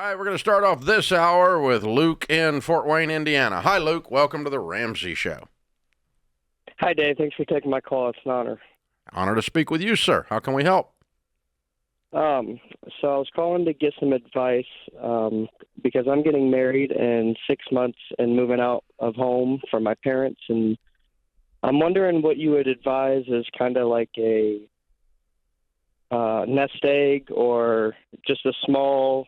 right, we're going to start off this hour with Luke in Fort Wayne, Indiana. Hi, Luke. Welcome to the Ramsey Show. Hi, Dave. Thanks for taking my call. It's an honor. Honor to speak with you, sir. How can we help? So I was calling to get some advice because I'm getting married in 6 months and moving out of home from my parents, and I'm wondering what you would advise as kind of like a nest egg or just a small.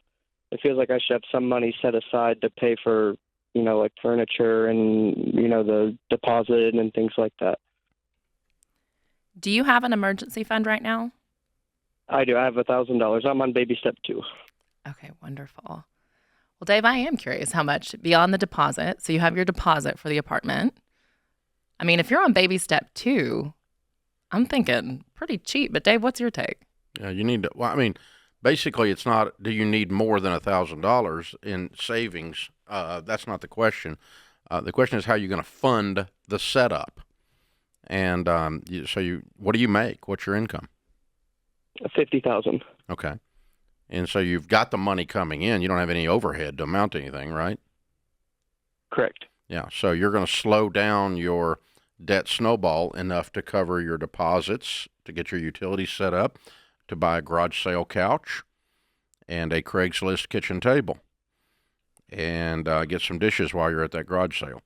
It feels like I should have some money set aside to pay for, like furniture and, the deposit and things like that. Do you have an emergency fund right now? I do. I have $1,000. I'm on baby step 2. Okay, wonderful. Well, Dave, I am curious how much beyond the deposit. So you have your deposit for the apartment. I mean, if you're on baby step 2, I'm thinking pretty cheap. But Dave, what's your take? Yeah, you need to. Well, I mean, basically, it's not. Do you need more than $1,000 in savings? That's not the question. The question is how you're going to fund the setup. And what do you make? What's your income? 50,000. Okay. And so you've got the money coming in. You don't have any overhead to amount to anything, right? Correct. Yeah. So you're going to slow down your debt snowball enough to cover your deposits, to get your utilities set up, to buy a garage sale couch and a Craigslist kitchen table, and get some dishes while you're at that garage sale.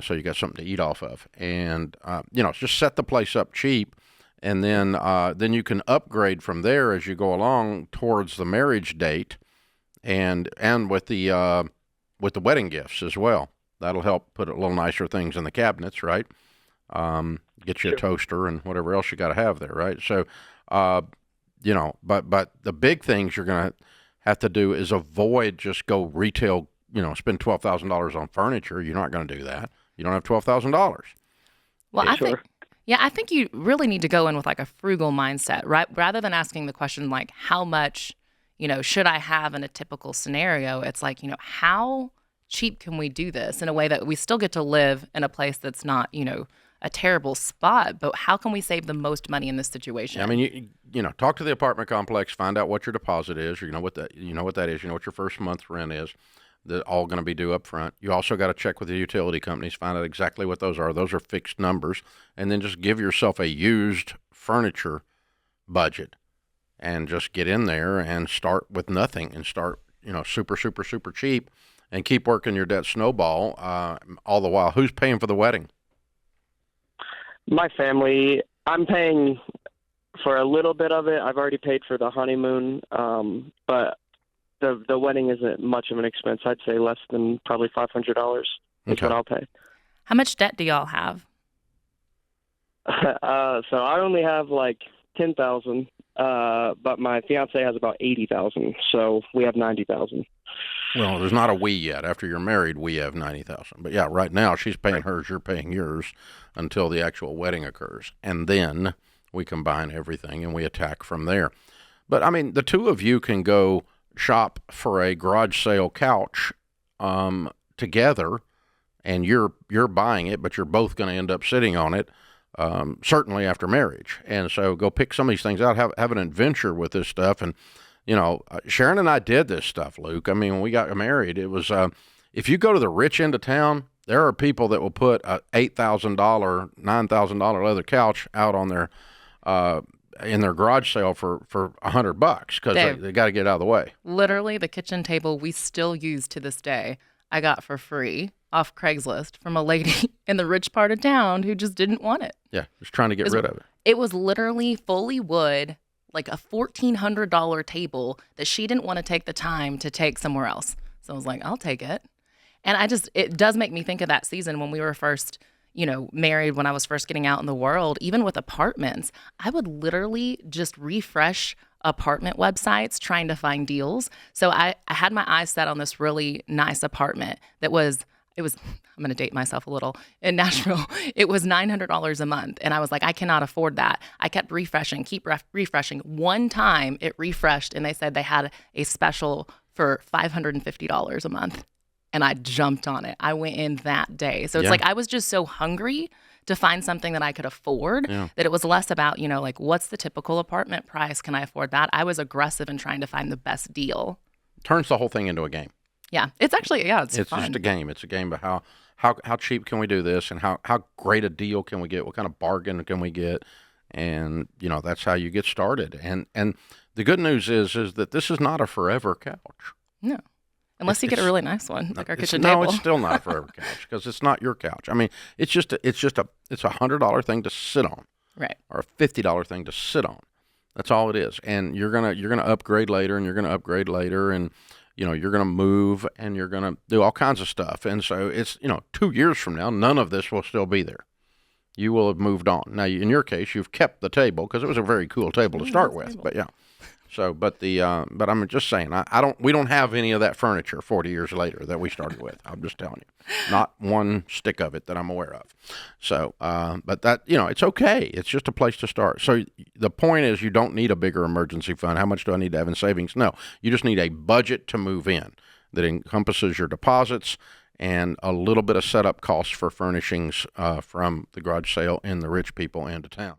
So you got something to eat off of. And, just set the place up cheap. And then you can upgrade from there as you go along towards the marriage date, and with the wedding gifts as well. That'll help put a little nicer things in the cabinets, right? Get you a toaster and whatever else you got to have there, right? So, but the big things you're going to have to do is avoid just go retail. Spend $12,000 on furniture. You're not going to do that. You don't have $12,000. Well, Sure. I think you really need to go in with like a frugal mindset, right? Rather than asking the question like, how much, should I have in a typical scenario? It's like, how cheap can we do this in a way that we still get to live in a place that's not, a terrible spot, but how can we save the most money in this situation? I mean, talk to the apartment complex, find out what your deposit is, or what that is, what your first month's rent is. They're all going to be due up front. You also got to check with the utility companies, find out exactly what those are. Those are fixed numbers. And then just give yourself a used furniture budget and just get in there and start with nothing and start, super, super, super cheap and keep working your debt snowball all the while. Who's paying for the wedding? My family. I'm paying for a little bit of it. I've already paid for the honeymoon, but the wedding isn't much of an expense. I'd say less than probably $500 is what I'll pay. How much debt do y'all have? So I only have like 10,000, but my fiance has about 80,000. So we have 90,000. Well, there's not a we yet. After you're married, we have 90,000. But yeah, right now she's paying hers, you're paying yours until the actual wedding occurs, and then we combine everything and we attack from there. But I mean, the two of you can go shop for a garage sale couch together, and you're buying it, but you're both going to end up sitting on it certainly after marriage. And so go pick some of these things out, have an adventure with this stuff. And Sharon and I did this stuff, Luke. I mean, when we got married, it was if you go to the rich end of town, there are people that will put a $8,000, $9,000 leather couch out on their in their garage sale for $100 because they got to get out of the way. Literally, the kitchen table we still use to this day, I got for free off Craigslist from a lady in the rich part of town who just didn't want it. Yeah, just trying to get rid of it. It was literally fully wood, like a $1,400 table that she didn't want to take the time to take somewhere else. So I was like, I'll take it. And it does make me think of that season when we were first married, when I was first getting out in the world. Even with apartments, I would lliterally just refresh apartment websites trying to find deals. So I had my eyes set on this really nice apartment that was, I'm going to date myself a little, in Nashville. It was $900 a month. And I was like, I cannot afford that. I kept refreshing, refreshing. One time it refreshed and they said they had a special for $550 a month. And I jumped on it. I went in that day. So it's like I was just so hungry to find something that I could afford that it was less about, like, what's the typical apartment price? Can I afford that? I was aggressive in trying to find the best deal. turns the whole thing into a game. Yeah, it's actually it's It's fun. just a game. It's a game of how cheap can we do this, and how great a deal can we get? What kind of bargain can we get? And that's how you get started. And the good news is that this is not a forever couch. No, unless you get a really nice one like our kitchen No, table. it's still not a forever couch because it's not your couch. I mean, it's a $100 thing to sit on, Right. or a $50 thing to sit on. That's all it is. And you're gonna upgrade later, and you're gonna upgrade later, and you're gonna move, and you're gonna do all kinds of stuff. And so it's 2 years from now, none of this will still be there. You will have moved on. Now, in your case, you've kept the table because it was a very cool table to start with. But yeah. So, but I'm just saying, we don't have any of that furniture 40 years later that we started with. I'm just telling you, not one stick of it that I'm aware of. So, but that, it's okay. It's just a place to start. So the point is, you don't need a bigger emergency fund. How much do I need to have in savings? No, you just need a budget to move in that encompasses your deposits and a little bit of setup costs for furnishings from the garage sale and the rich people into town.